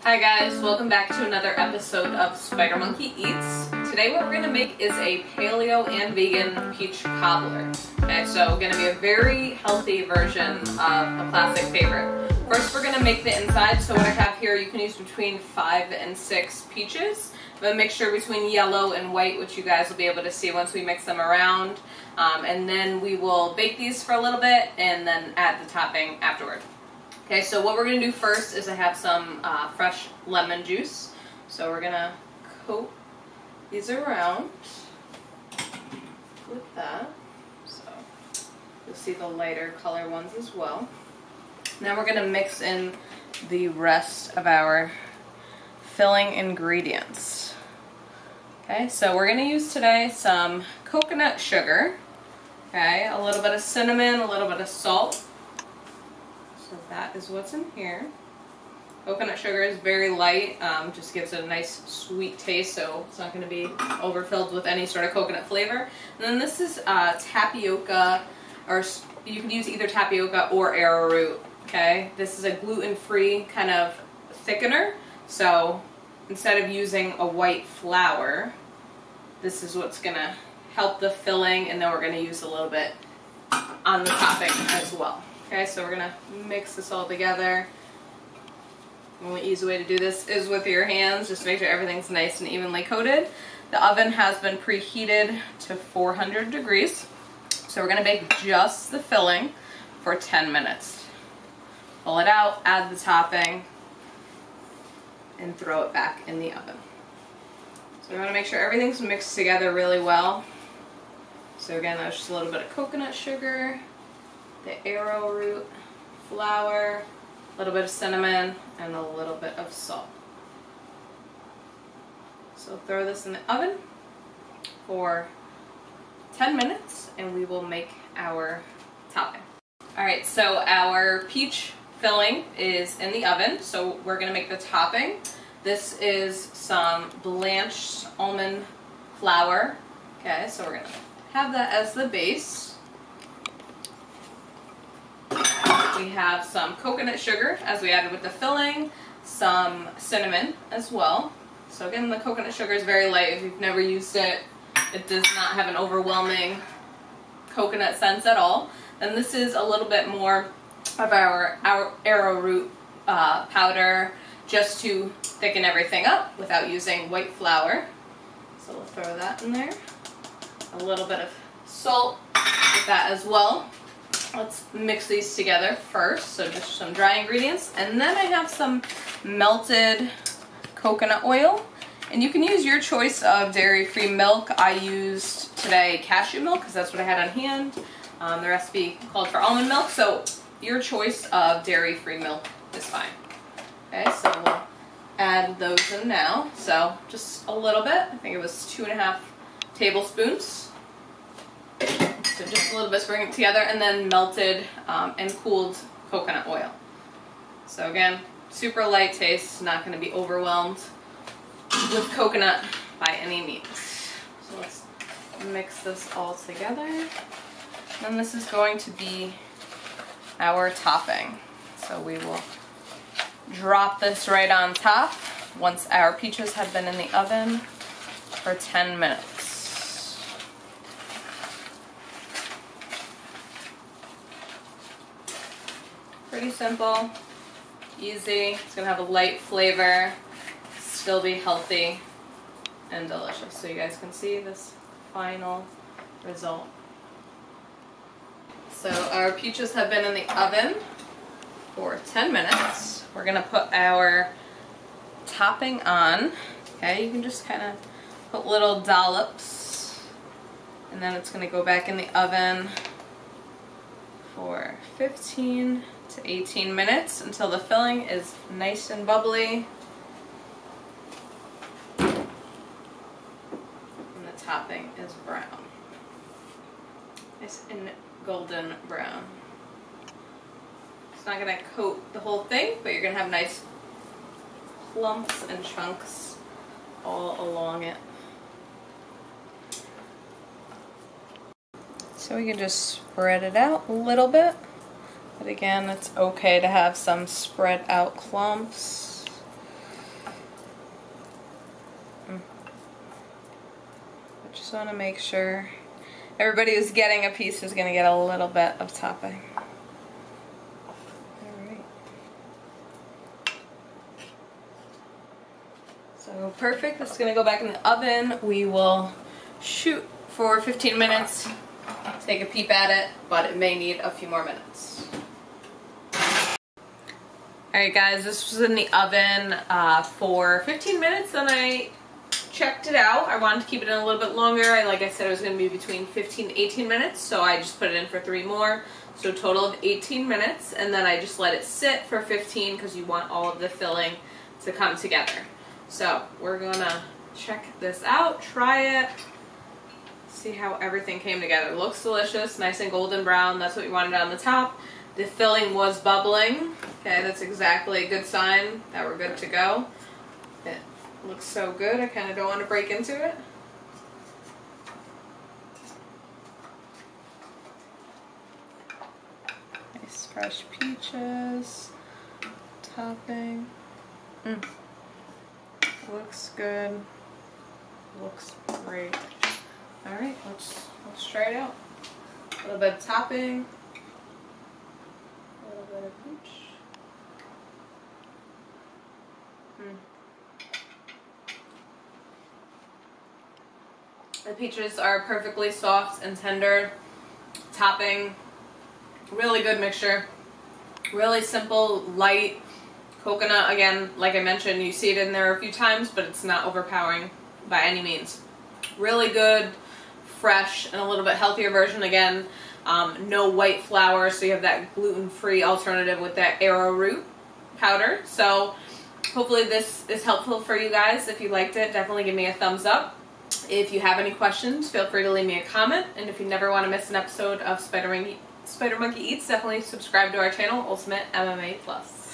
Hi guys, welcome back to another episode of Spider Monkey Eats. Today what we're going to make is a paleo and vegan peach cobbler. Okay, so going to be a very healthy version of a classic favorite. First we're going to make the inside, so what I have here, you can use between 5 and 6 peaches. A mixture between yellow and white, which you guys will be able to see once we mix them around. And then we will bake these for a little bit and then add the topping afterward. Okay, so what we're going to do first is I have some fresh lemon juice. So we're going to coat these around with that. So you'll see the lighter color ones as well. Now we're going to mix in the rest of our filling ingredients. Okay, so we're going to use today some coconut sugar. Okay, a little bit of cinnamon, a little bit of salt. So that is what's in here. Coconut sugar is very light, just gives it a nice sweet taste, so it's not going to be overfilled with any sort of coconut flavor. And then this is tapioca, or you can use either tapioca or arrowroot. Okay, this is a gluten-free kind of thickener, so instead of using a white flour, this is what's going to help the filling, and then we're going to use a little bit on the topping as well. Okay, so we're going to mix this all together. The only easy way to do this is with your hands, just to make sure everything's nice and evenly coated. The oven has been preheated to 400 degrees. So we're going to bake just the filling for 10 minutes. Pull it out, add the topping, and throw it back in the oven. So we want to make sure everything's mixed together really well. So again, that's just a little bit of coconut sugar, the arrowroot flour, a little bit of cinnamon, and a little bit of salt. So throw this in the oven for 10 minutes and we will make our topping. Alright, so our peach filling is in the oven, so we're going to make the topping. This is some blanched almond flour. Okay, so we're going to have that as the base. We have some coconut sugar, as we added with the filling, some cinnamon as well. So again, the coconut sugar is very light. If you've never used it, it does not have an overwhelming coconut sense at all. And this is a little bit more of our arrowroot powder, just to thicken everything up without using white flour. So we'll throw that in there. A little bit of salt with that as well. Let's mix these together first, so just some dry ingredients, and then I have some melted coconut oil, and you can use your choice of dairy-free milk. I used today cashew milk because that's what I had on hand. The recipe called for almond milk, so your choice of dairy-free milk is fine. Okay, so we'll add those in now. So just a little bit, I think it was 2.5 tablespoons. So just a little bit to bring it together, and then melted and cooled coconut oil. So again, super light taste, not going to be overwhelmed with coconut by any means. So let's mix this all together. And this is going to be our topping. So we will drop this right on top once our peaches have been in the oven for 10 minutes. Pretty simple, easy. It's going to have a light flavor, still be healthy and delicious. So you guys can see this final result. So our peaches have been in the oven for 10 minutes. We're going to put our topping on. Okay, you can just kind of put little dollops, and then it's going to go back in the oven for 15 to 18 minutes until the filling is nice and bubbly and the topping is brown. Nice and golden brown. It's not going to coat the whole thing, but you're going to have nice clumps and chunks all along it. So we can just spread it out a little bit. But again, it's okay to have some spread out clumps. I just want to make sure everybody who's getting a piece is going to get a little bit of topping. Alright. So perfect. This is going to go back in the oven. We will shoot for 15 minutes. Take a peep at it, but it may need a few more minutes. Alright guys, this was in the oven for 15 minutes, then I checked it out. I wanted to keep it in a little bit longer. Like I said, it was going to be between 15 to 18 minutes, so I just put it in for 3 more. So a total of 18 minutes, and then I just let it sit for 15 because you want all of the filling to come together. So we're going to check this out, try it, see how everything came together. It looks delicious, nice and golden brown. That's what we wanted on the top. The filling was bubbling. Okay, that's exactly a good sign that we're good to go. It looks so good, I kind of don't want to break into it. Nice fresh peaches, topping. Looks good. Looks great. Alright, let's try it out. A little bit of topping. A little bit of peach. The peaches are perfectly soft and tender. Topping, really good mixture. Really simple, light. Coconut, again, like I mentioned, you see it in there a few times, but it's not overpowering by any means. Really good, fresh, and a little bit healthier version. Again, no white flour, so you have that gluten-free alternative with that arrowroot powder. So hopefully this is helpful for you guys. If you liked it, definitely give me a thumbs up. If you have any questions, feel free to leave me a comment. And if you never want to miss an episode of Spider Monkey Eats, definitely subscribe to our channel, Ultimate MMA Plus.